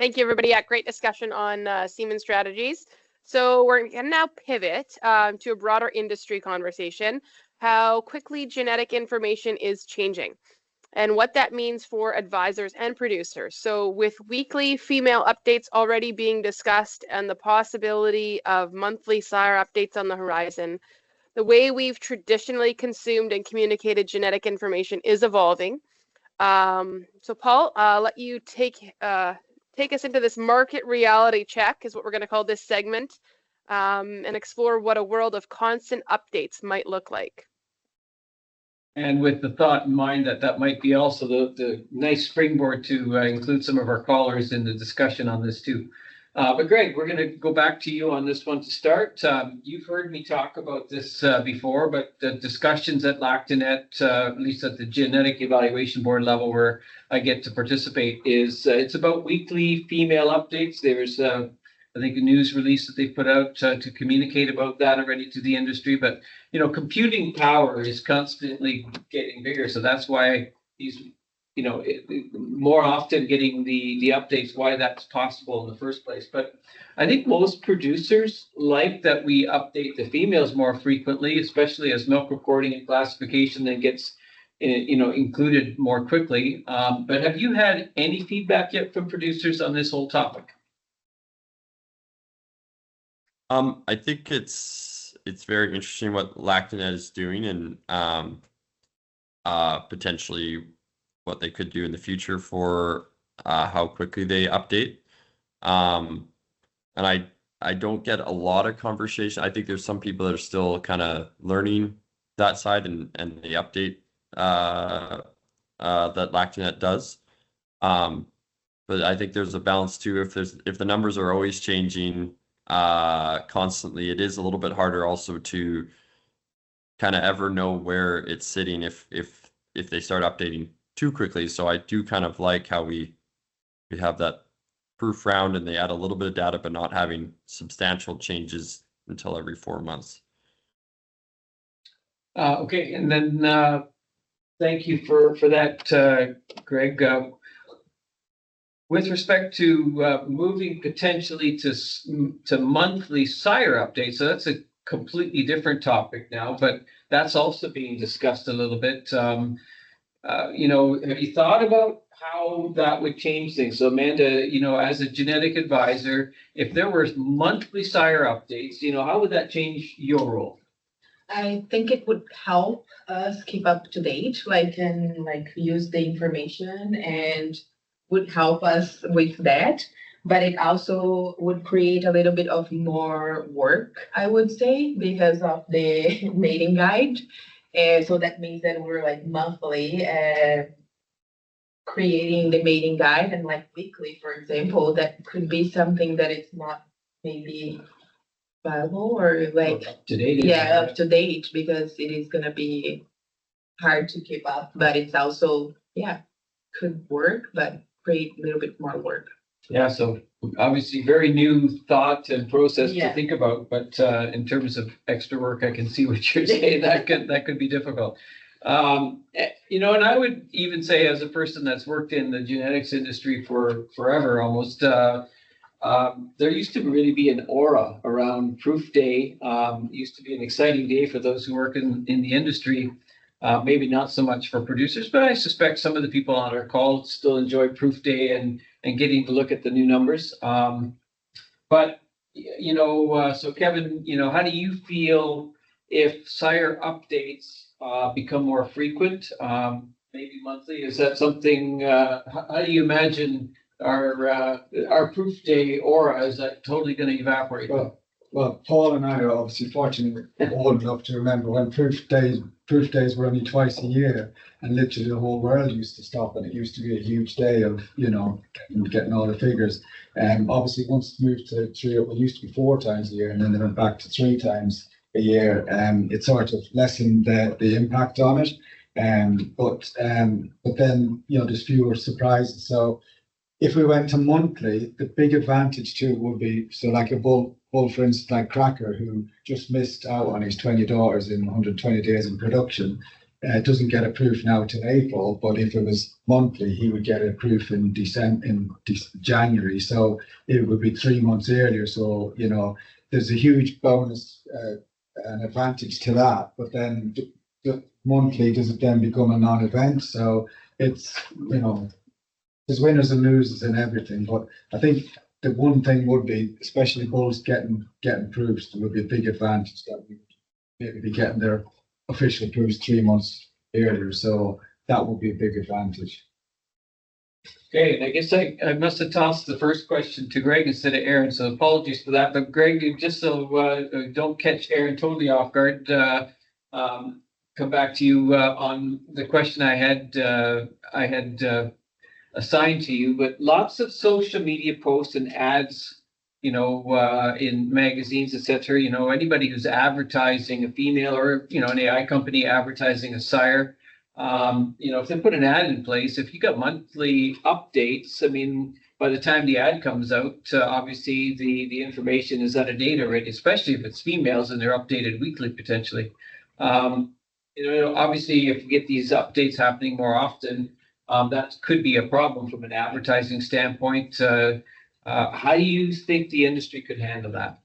Thank you, everybody. Great discussion on semen strategies. So we're going to now pivot to a broader industry conversation, how quickly genetic information is changing and what that means for advisors and producers. So with weekly female updates already being discussed and the possibility of monthly sire updates on the horizon, the way we've traditionally consumed and communicated genetic information is evolving. So Paul, let you take us into this market reality check, is what we're going to call this segment, and explore what a world of constant updates might look like. And with the thought in mind that that might be also the nice springboard to include some of our callers in the discussion on this too. But Greg, we're going to go back to you on this one to start. You've heard me talk about this before, but the discussions at LactaNet, at least at the genetic evaluation board level where I get to participate, is it's about weekly female updates. There's I think a news release that they put out to communicate about that already to the industry. But, you know, computing power is constantly getting bigger. So that's why these, you know, more often getting the updates, why that's possible in the first place. But I think most producers like that we update the females more frequently, especially as milk recording and classification then gets, you know, included more quickly. But have you had any feedback yet from producers on this whole topic? I think it's very interesting what LactaNet is doing and potentially what they could do in the future for how quickly they update. And I don't get a lot of conversation. I think there's some people that are still kind of learning that side and the update that LactaNet does. But I think there's a balance too. If the numbers are always changing constantly, it is a little bit harder also to kind of ever know where it's sitting if they start updating too quickly. So I do kind of like how we have that proof round and they add a little bit of data but not having substantial changes until every 4 months. Okay, and then thank you for that, Greg. With respect to moving potentially to monthly sire updates, so that's a completely different topic now, but that's also being discussed a little bit. You know, have you thought about how that would change things? So Amanda, you know, as a genetic advisor, if there were monthly sire updates, you know, how would that change your role? I think it would help us keep up to date, and use the information and would help us with that, but it also would create a little bit of more work, I would say, because of the mating guide. And so that means that we're monthly creating the mating guide, and weekly, for example, that could be something that it's not maybe viable or up to date. Yeah, up to date, because it is going to be hard to keep up, but it's also, could work, but create a little bit more work. Yeah, so obviously very new thought and process to think about, but in terms of extra work, I can see what you're saying. That could be difficult. You know, and I would even say, as a person that's worked in the genetics industry for forever almost, there used to really be an aura around Proof Day. It used to be an exciting day for those who work in the industry. Maybe not so much for producers, but I suspect some of the people on our call still enjoy Proof Day and getting to look at the new numbers. But, you know, so Kevin, you know, how do you feel if sire updates become more frequent, maybe monthly? Is that something, how do you imagine our Proof Day aura? Is that totally going to evaporate? Well, Paul and I are obviously fortunate old enough to remember when Proof Days were only twice a year, and literally the whole world used to stop, and it used to be a huge day of, you know, getting all the figures. Obviously once it moved to 3, it used to be 4 times a year, and then they went back to 3 times a year. It sort of lessened the impact on it. But then, you know, there's fewer surprises. So if we went to monthly, the big advantage too would be, so like a bull, for instance, like Cracker, who just missed out on his 20 daughters in 120 days in production. doesn't get approved now till April, but if it was monthly, he would get it approved in January. So it would be 3 months earlier. So, you know, there's a huge bonus, an advantage to that. But then the monthly, does it then become a non-event? So it's, you know, there's winners and losers in everything. But I think the one thing would be, especially bulls getting proofs, there would be a big advantage that we would maybe be getting their official proofs 3 months earlier. So that would be a big advantage. Okay, and I guess I must have tossed the first question to Greg instead of Aaron, so apologies for that. But Greg, just so don't catch Aaron totally off guard, come back to you on the question I had assigned to you. But lots of social media posts and ads, you know, in magazines, etc. You know, anybody who's advertising a female or, you know, an AI company advertising a sire. You know, if they put an ad in place, if you got monthly updates, I mean, by the time the ad comes out, obviously the information is out of date already, especially if it's females and they're updated weekly potentially. You know, obviously, if you get these updates happening more often, that could be a problem from an advertising standpoint. How do you think the industry could handle that?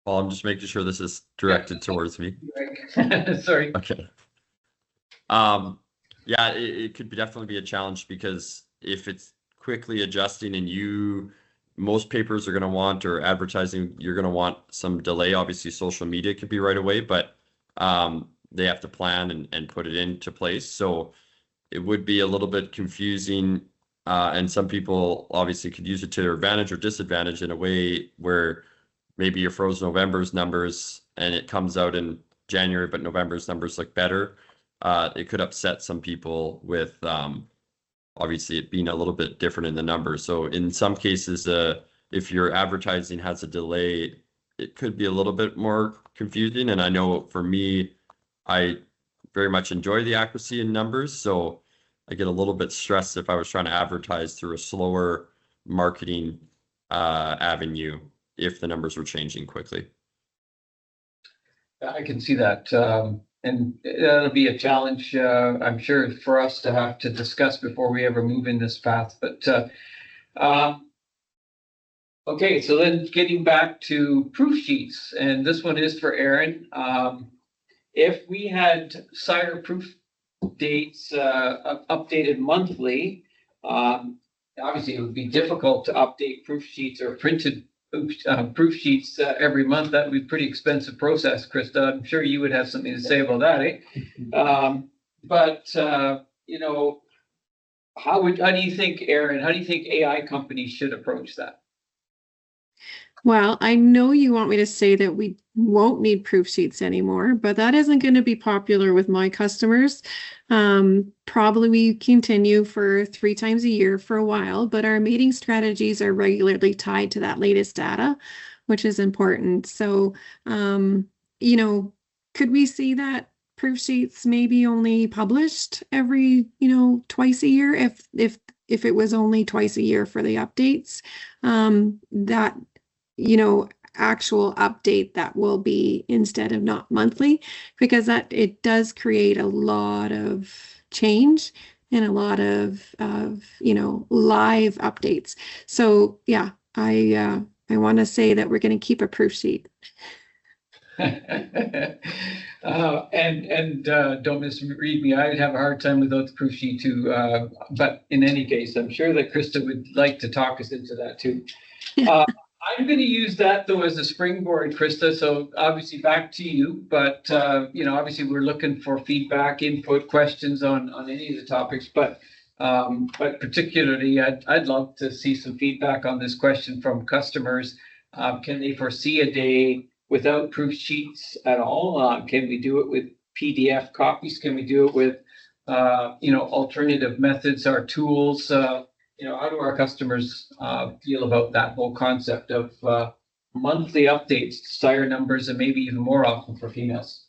Well, I'm just making sure this is directed towards me. Sorry. Okay. Yeah, it could definitely be a challenge, because if it's quickly adjusting and most papers are going to want, or advertising, you're going to want some delay. Obviously, social media could be right away, but they have to plan and put it into place. So it would be a little bit confusing, and some people obviously could use it to their advantage or disadvantage in a way where maybe you froze November's numbers and it comes out in January, but November's numbers look better. It could upset some people with obviously it being a little bit different in the numbers. So in some cases, if your advertising has a delay, it could be a little bit more confusing. And I know for me, I very much enjoy the accuracy in numbers. So I get a little bit stressed if I was trying to advertise through a slower marketing avenue if the numbers were changing quickly. I can see that. And that'll be a challenge, I'm sure, for us to have to discuss before we ever move in this path. But okay, so then getting back to proof sheets, and this one is for Aaron. If we had sire proof dates updated monthly, obviously it would be difficult to update proof sheets or printed proof sheets every month. That would be a pretty expensive process, Krista. I'm sure you would have something to say about that, eh? But you know, how do you think, Aaron, how do you think AI companies should approach that? Well, I know you want me to say that we won't need proof sheets anymore, but that isn't going to be popular with my customers. Probably we continue for 3 times a year for a while, but our meeting strategies are regularly tied to that latest data, which is important. So, you know, could we see that proof sheets maybe only published every, you know, twice a year if it was only twice a year for the updates? That, you know, actual update that will be instead of not monthly, because that it does create a lot of change and a lot of you know, live updates. So yeah, I want to say that we're going to keep a proof sheet. And don't misread me. I would have a hard time without the proof sheet too. But in any case, I'm sure that Krista would like to talk us into that too. I'm going to use that though as a springboard, Krista. So obviously back to you, but you know, obviously we're looking for feedback, input, questions on any of the topics. But particularly, I'd love to see some feedback on this question from customers. Can they foresee a day without proof sheets at all? Can we do it with PDF copies? Can we do it with you know, alternative methods or tools? You know, how do our customers feel about that whole concept of monthly updates, sire numbers, and maybe even more often for females?